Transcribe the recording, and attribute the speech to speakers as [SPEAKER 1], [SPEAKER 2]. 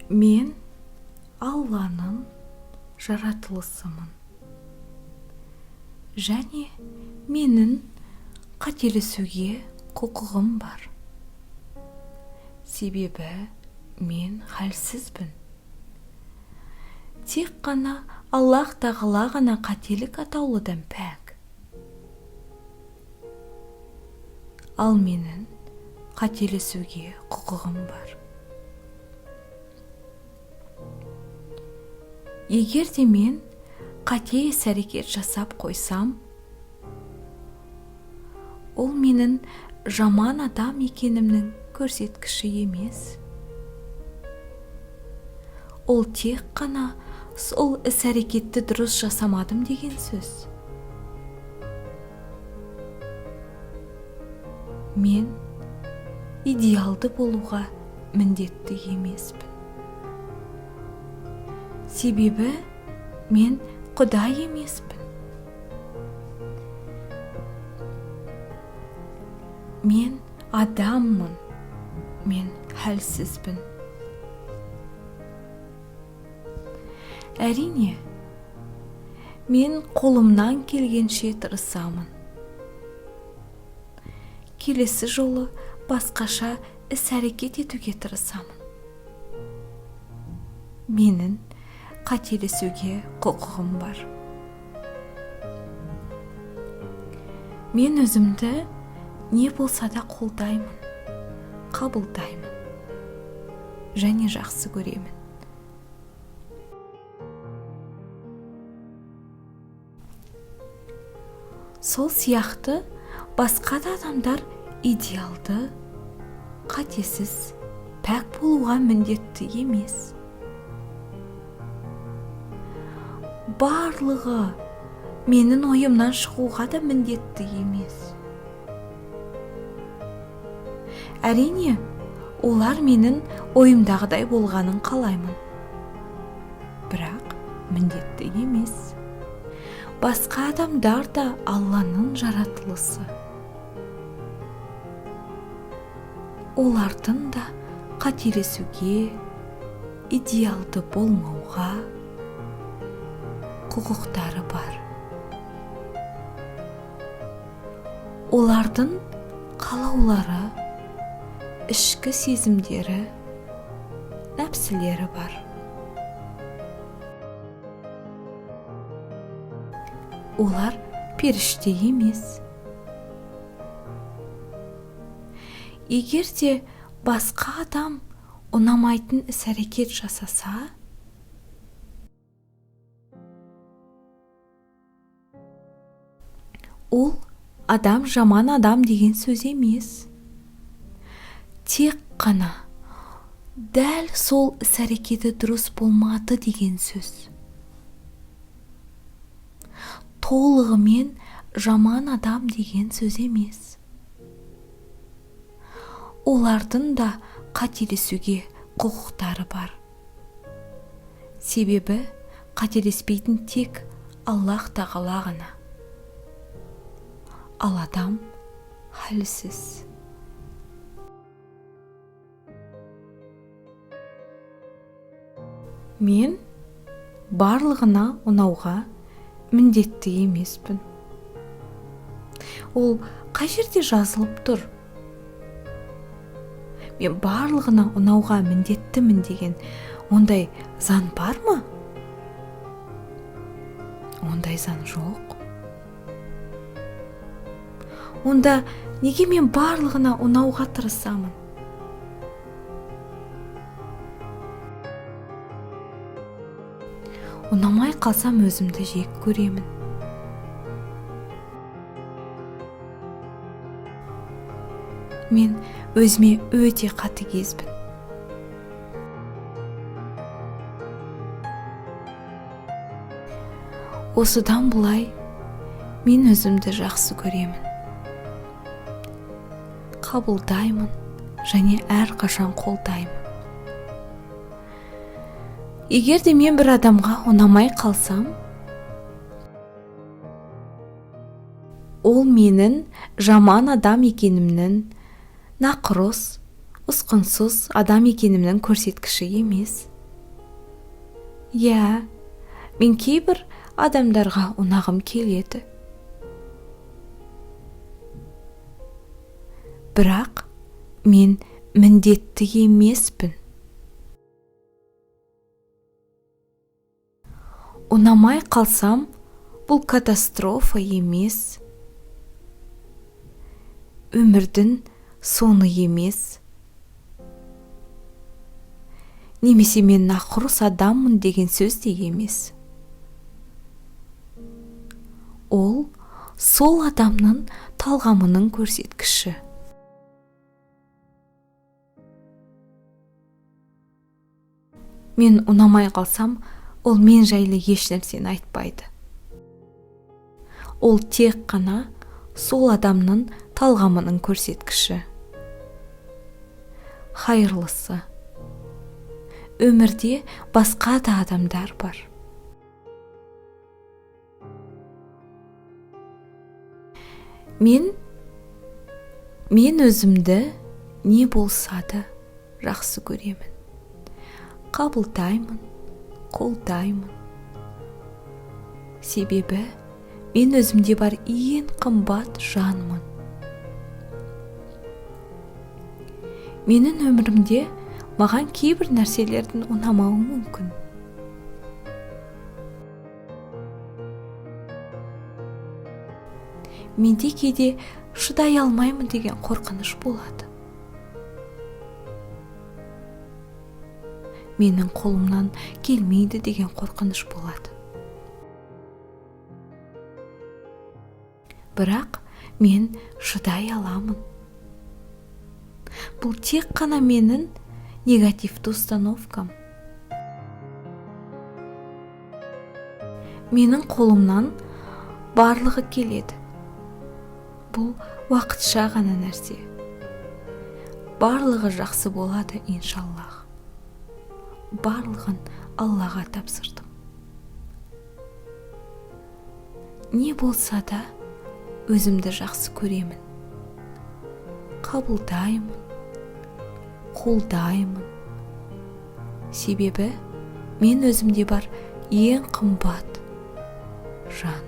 [SPEAKER 1] Мен Алланың жаратылысымын. Және менің қателесуге құқығым бар. Себебі мен хәлсізбін. Тек қана Аллах Тағала ғана қателік атаулыдан пәк. Ал менің қателесуге құқығым бар. Егер де мен қате іс-әрекет жасап қойсам, ол менің жаман адам екенімнің көрсеткіші емес. Ол тек қана сол іс-әрекетті дұрыс жасамадым деген сөз. Мен идеалды болуға міндетті емеспін. Себебі мен Құдай емеспін. Мен адаммын. Мен хәлсізбін. Әрине, мен қолымнан келгенше тырысамын. Келесі жолы басқаша іс-әрекет етуге тырысамын. Менің қателесуге құқығым бар. Мен өзімді не болса да қолдаймын, қабылдаймын және жақсы көремін. Сол сияқты басқа да адамдар идеалды, қатесіз, пәк болуға міндетті емес. Барлығы менің ойымнан шығуға да міндетті емес. Әрине, олар менің ойымдағыдай болғанын қалаймын. Бірақ міндетті емес. Басқа адамдар да Алланың жаратылысы. Олардың да қателесуге, идеалды болмауға құқықтары бар. Олардың қалаулары, ішкі сезімдері, нәпсілері бар. Олар періште емес. Егер де басқа адам ұнамайтын іс-әрекет жасаса, ол адам жаман адам деген сөз емес. Тек қана дәл сол іс-әрекеті дұрыс болмады деген сөз. Толығымен жаман адам деген сөз емес. Олардың да қателесуге құқықтары бар. Себебі қателеспейтін тек Аллах Тағала ғана. Ал адам хәлсіз. Мен барлығына ұнауға міндетті емеспін. Ол қай жерде жазылып тұр? Мен барлығына ұнауға міндеттімін деген ондай заң бар ма? Ондай заң жоқ. Онда неге мен барлығына ұнауға тырысамын? Ұнамай қалсам өзімді жек көремін. Мен өзіме өте қатыгезбін. Осыдан бұлай мен өзімді жақсы көремін. Қабылдаймын және әрқашан қолдаймын. Егер де мен бір адамға ұнамай қалсам, ол менің жаман адам екенімнің, нақұрыс, ұсқынсыз адам екенімнің көрсеткіші емес. Иә, мен кейбір адамдарға ұнағым келеді. Бірақ мен міндетті емеспін. Ұнамай қалсам, бұл катастрофа емес. Өмірдің соны емес. Немесе мен нақұрыс адаммын деген сөз де емес. Ол сол адамның талғамының көрсеткіші. Мен ұнамай қалсам, ол мен жайлы еш нәрсені айтпайды. Ол тек қана сол адамның талғамының көрсеткіші. Хайырлысы. Өмірде басқа да адамдар бар. Мен өзімді не болса да жақсы көремін. Қабылдаймын, қолдаймын. Себебі мен өзімде бар ең қымбат жанмын. Менің өмірімде маған кейбір нәрселердің ұнамауы мүмкін. Менде кейде шыдай алмаймын деген қорқыныш болады. Менің қолымнан келмейді деген қорқыныш болады. Бірақ мен шыдай аламын. Бұл тек қана менің негативті установкам. Менің қолымнан барлығы келеді. Бұл уақытша ғана нәрсе. Барлығы жақсы болады, иншаллах. Барлығын Аллаға тапсырдым. Не болса да өзімді жақсы көремін. Қабылдаймын, қолдаймын. Себебі мен өзімде бар ең қымбат жан.